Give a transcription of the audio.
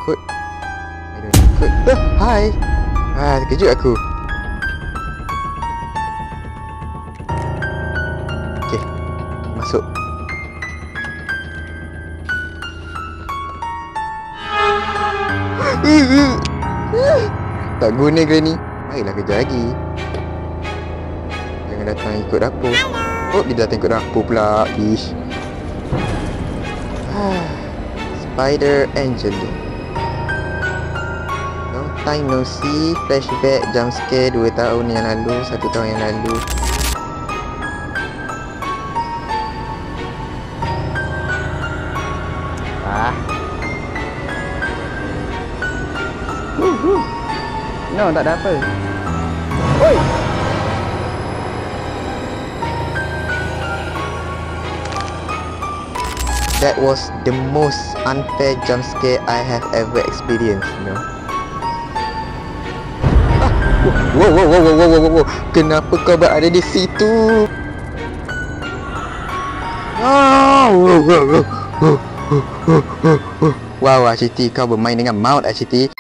takut. Hai. Terkejut aku. Okay, masuk. Tak guna Granny. Marilah kerja lagi. Jangan datang ikut dapur. Oh, dia datang ikut dapur pula. Ish. Spider Angeline. Long time no see. Flashback jump scare 2 tahun yang lalu, 1 tahun yang lalu. No, tak ada apa. Oi. That was the most unfair jump scare I have ever experienced, you know. Wow. Kenapa kau berada di situ? Wow, Aciti, kau bermain dengan maut, Aciti.